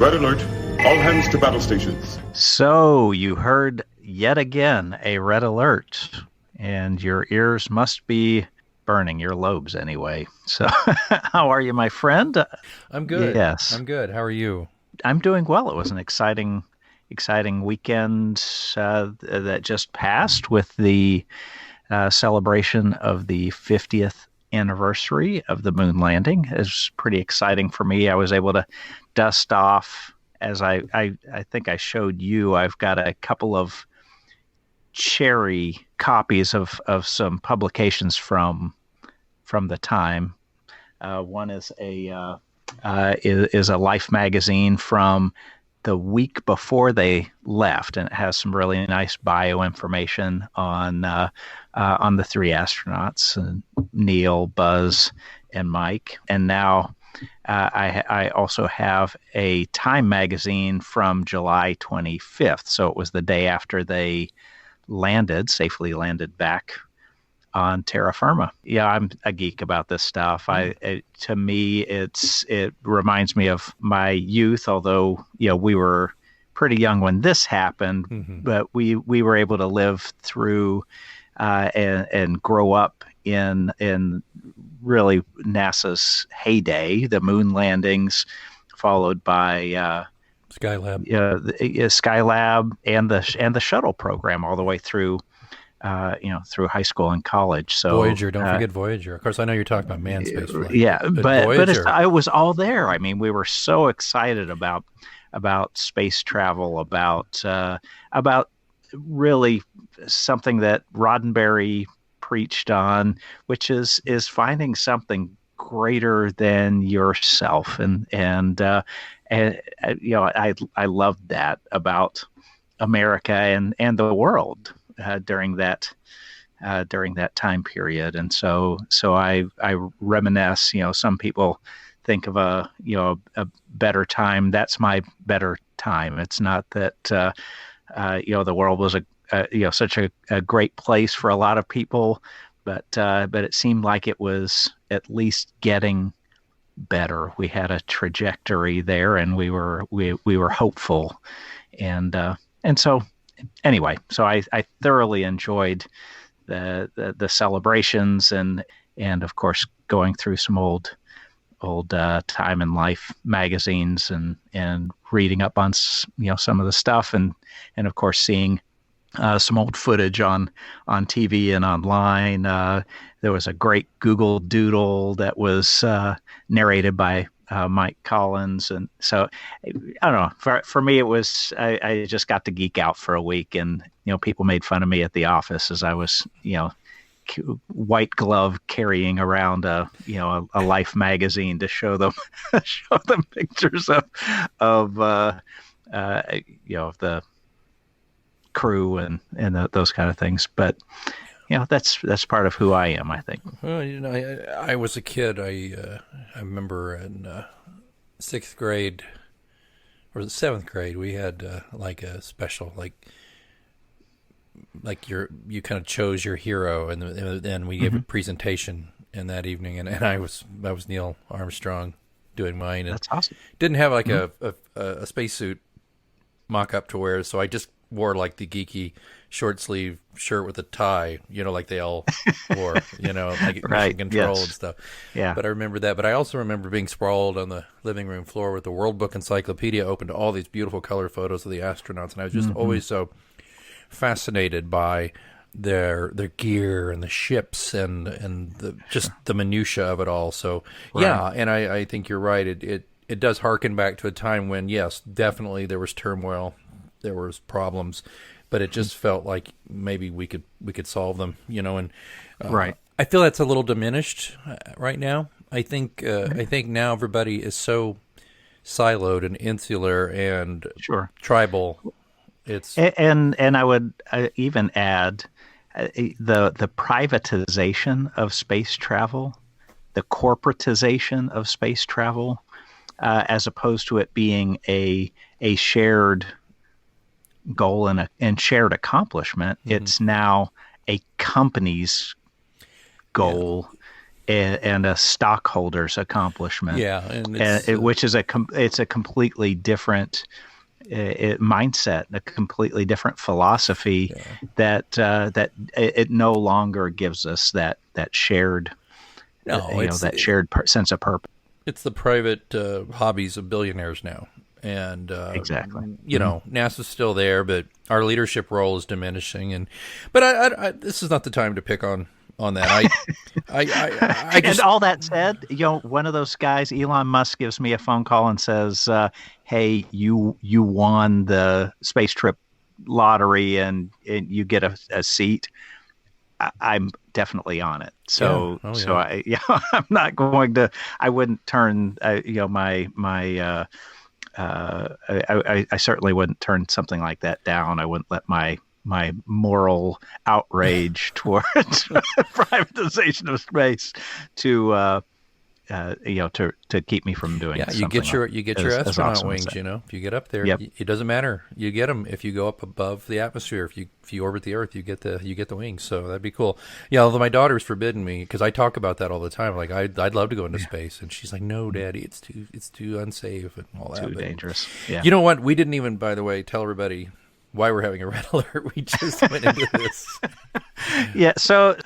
Red alert. All hands to battle stations. So you heard yet again a red alert, and your ears must be burning, your lobes anyway. So how are you, my friend? I'm good. Yes. I'm good. How are you? I'm doing well. It was an exciting weekend that just passed with the celebration of the 50th anniversary of the moon landing. It was pretty exciting for me. I was able to dust off, as I think I showed you, I've got a couple of cherry copies of some publications from the time. One is a Life magazine from the week before they left, and it has some really nice bio information on the three astronauts, Neil, Buzz, and Mike. And now I also have a Time magazine from July 25th. So it was the day after they safely landed back on terra firma. Yeah, I'm a geek about this stuff. To me, it reminds me of my youth, although we were pretty young when this happened, but we were able to live through and grow up in really NASA's heyday, the moon landings, followed by Skylab. Skylab and the shuttle program all the way through through high school and college. So Voyager, don't forget Voyager. Of course, I know you're talking about manned space flight. Yeah, but Voyager. it was all there. I mean, we were so excited about space travel, about really something that Roddenberry preached on, which is finding something greater than yourself, and I loved that about America and the world during that time period. And so I reminisce. Some people think of a better time. That's my better time. It's not that the world was such a great place for a lot of people, but it seemed like it was at least getting better. We had a trajectory there, and we were hopeful, and so anyway, so I thoroughly enjoyed the celebrations and of course going through some old Time and Life magazines and reading up on some of the stuff, and of course seeing some old footage on TV and online. There was a great Google Doodle that was narrated by Mike Collins, and so I don't know. For me, it was I just got to geek out for a week, and people made fun of me at the office as I was white glove carrying around a Life magazine to show them pictures of the crew and those kind of things. But that's part of who I am, I think. Well, I was a kid. I remember in sixth grade or the seventh grade, we had like a special you kind of chose your hero, and then we gave a presentation in that evening, and I was Neil Armstrong doing mine. And that's awesome. Didn't have like a spacesuit mock-up to wear, so I just wore like the geeky short sleeve shirt with a tie, like they all wore, like right, mission control yes. and stuff. Yeah. But I remember that. But I also remember being sprawled on the living room floor with the World Book Encyclopedia open to all these beautiful color photos of the astronauts, and I was just always so fascinated by their gear and the ships and the minutia of it all. So yeah, and I think you're right. It does harken back to a time when, yes, definitely there was turmoil, there was problems, but it just felt like maybe we could solve them, and right. I feel that's a little diminished right now. I think now everybody is so siloed and insular and tribal. It's and I would even add the privatization of space travel, the corporatization of space travel, as opposed to it being a shared goal and shared accomplishment. It's now a company's goal and a stockholder's accomplishment. Yeah, and it's, which is it's a completely different mindset, a completely different philosophy that it no longer gives us that shared that shared sense of purpose. It's the private hobbies of billionaires now. And exactly, NASA's still there, but our leadership role is diminishing. But I this is not the time to pick on that. I just, and all that said, one of those guys, Elon Musk, gives me a phone call and says, "Hey, you won the space trip lottery, and you get a seat." I'm definitely on it. So I'm not going to. I wouldn't turn my. I certainly wouldn't turn something like that down. I wouldn't let my moral outrage towards privatization of space to keep me from doing. Yeah, you get your astronaut awesome wings. If you get up there, it doesn't matter. You get them if you go up above the atmosphere. If you orbit the Earth, you get the wings. So that'd be cool. Yeah, although my daughter's forbidden me because I talk about that all the time. Like I'd love to go into space, and she's like, "No, Daddy, it's too unsafe and all that. Too dangerous." Yeah. You know what? We didn't even, by the way, tell everybody why we're having a red alert. We just went into this. Yeah, so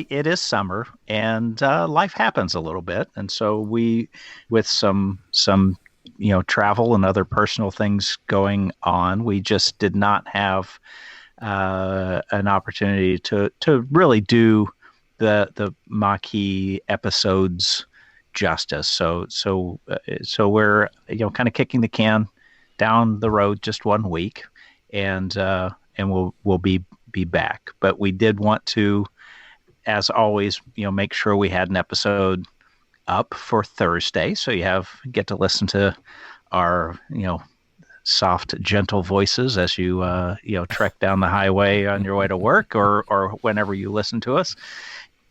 it is summer, and life happens a little bit, and so we, with some travel and other personal things going on, we just did not have an opportunity to really do the Maquis episodes justice. So we're kind of kicking the can down the road just 1 week, and we'll be back. But we did want to, as always, make sure we had an episode up for Thursday, so you get to listen to our soft, gentle voices as you trek down the highway on your way to work or whenever you listen to us.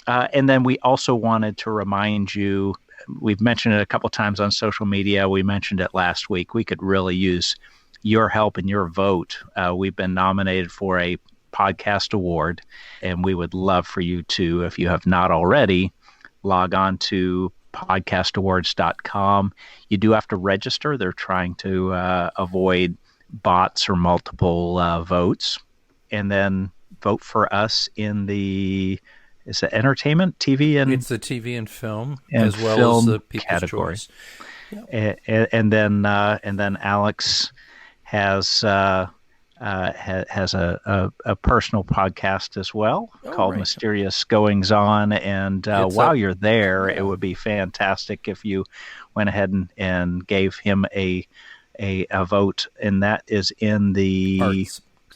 And then we also wanted to remind you, we've mentioned it a couple times on social media. We mentioned it last week. We could really use your help and your vote. We've been nominated for a podcast award, and we would love for you to, if you have not already, log on to podcastawards.com. You do have to register. They're trying to avoid bots or multiple votes. And then vote for us in the entertainment, TV, and it's the TV and film, as well as the People's category. Choice. Yep. And then Alex has a personal podcast as well called Mysterious Goings On. And while you're there, it would be fantastic if you went ahead and gave him a vote, and that is in the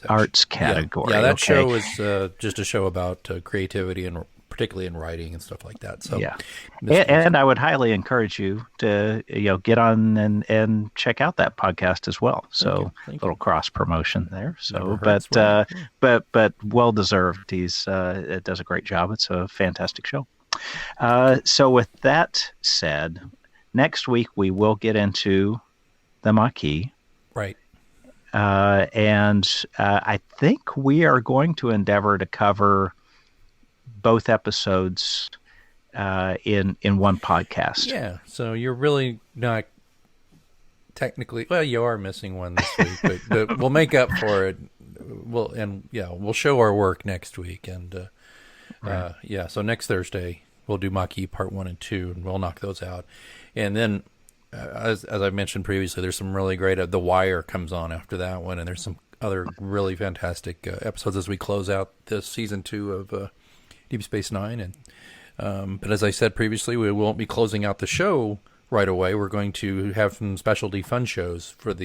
arts category. Yeah, that show is just a show about creativity, and particularly in writing and stuff like that. So yeah, and I would highly encourage you to get on and check out that podcast as well. So a little cross promotion there. So but well deserved. He's it does a great job. It's a fantastic show. So with that said, next week we will get into the Maquis. Right. And I think we are going to endeavor to cover both episodes in one podcast. Yeah, so you're really not technically, well, you are missing one this week, but we'll make up for it. We'll show our work next week, and so next Thursday we'll do Maquis Part 1 and 2, and we'll knock those out. And then, as I mentioned previously, there's some really great. The Wire comes on after that one, and there's some other really fantastic episodes as we close out this season 2 of Deep Space Nine. And but as I said previously, we won't be closing out the show right away. We're going to have some specialty fun shows for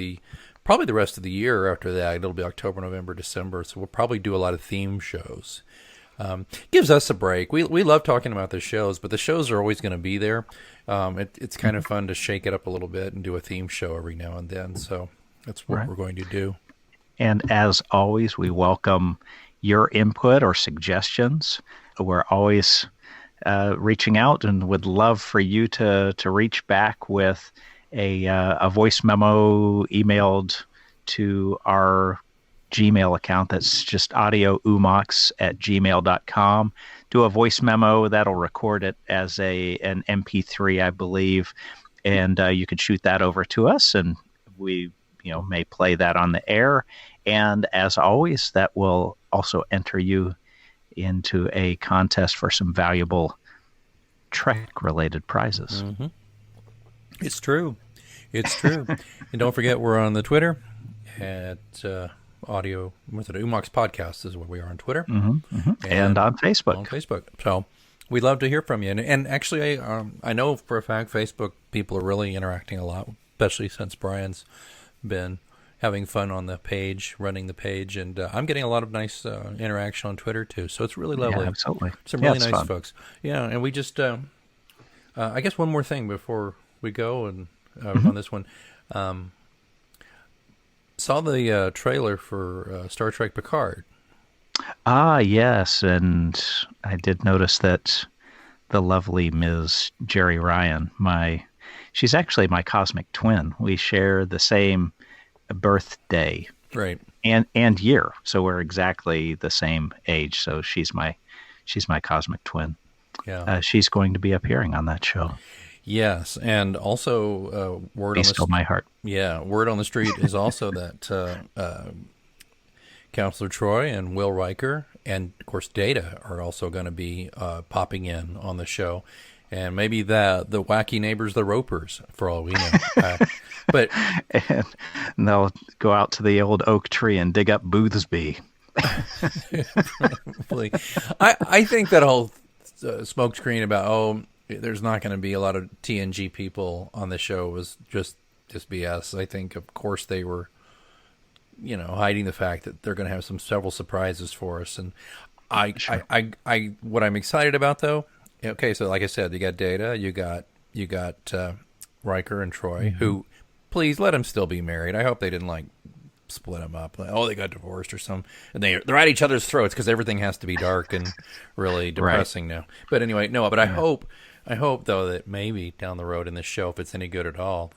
probably the rest of the year. After that, it'll be October, November, December. So we'll probably do a lot of theme shows. Gives us a break. We love talking about the shows, but the shows are always going to be there. It's kind of fun to shake it up a little bit and do a theme show every now and then. So that's what we're going to do. And as always, we welcome your input or suggestions. We're always reaching out, and would love for you to reach back with a voice memo emailed to our Gmail account. That's just audioomox@gmail.com. Do a voice memo. That'll record it as an MP3, I believe. And you could shoot that over to us, and we may play that on the air. And as always, that will also enter you into a contest for some valuable Trek-related prizes. Mm-hmm. It's true. And don't forget, we're on the Twitter at Oomox Podcast is where we are on Twitter. And on Facebook. So we'd love to hear from you. And actually, I know for a fact Facebook people are really interacting a lot, especially since Brian's been having fun on the page, running the page, and I'm getting a lot of nice interaction on Twitter too. So it's really lovely. Yeah, absolutely. Some really nice fun. folks. Yeah, and we just, I guess one more thing before we go and on this one. Saw the trailer for Star Trek Picard. Ah, yes, and I did notice that the lovely Ms. Jerry Ryan, she's actually my cosmic twin. We share the same birthday, right, and year, so we're exactly the same age. So she's my cosmic twin. Yeah, she's going to be appearing on that show. Yes, and also word on the my heart. Yeah, word on the street is also that Counselor Troy and Will Riker and of course Data are also going to be popping in on the show, and maybe the wacky neighbors, the Ropers, for all we know. But and they'll go out to the old oak tree and dig up Boothby. Probably. I think that whole smokescreen about there's not going to be a lot of TNG people on the show was just BS. I think, of course, they were, hiding the fact that they're going to have several surprises for us. And what I'm excited about though. Okay, so like I said, you got Data, you got Riker and Troy, who, please let them still be married. I hope they didn't split them up. They got divorced or something. And they're at each other's throats because everything has to be dark and really depressing now. But anyway, no. But I hope though that maybe down the road in this show, if it's any good at all,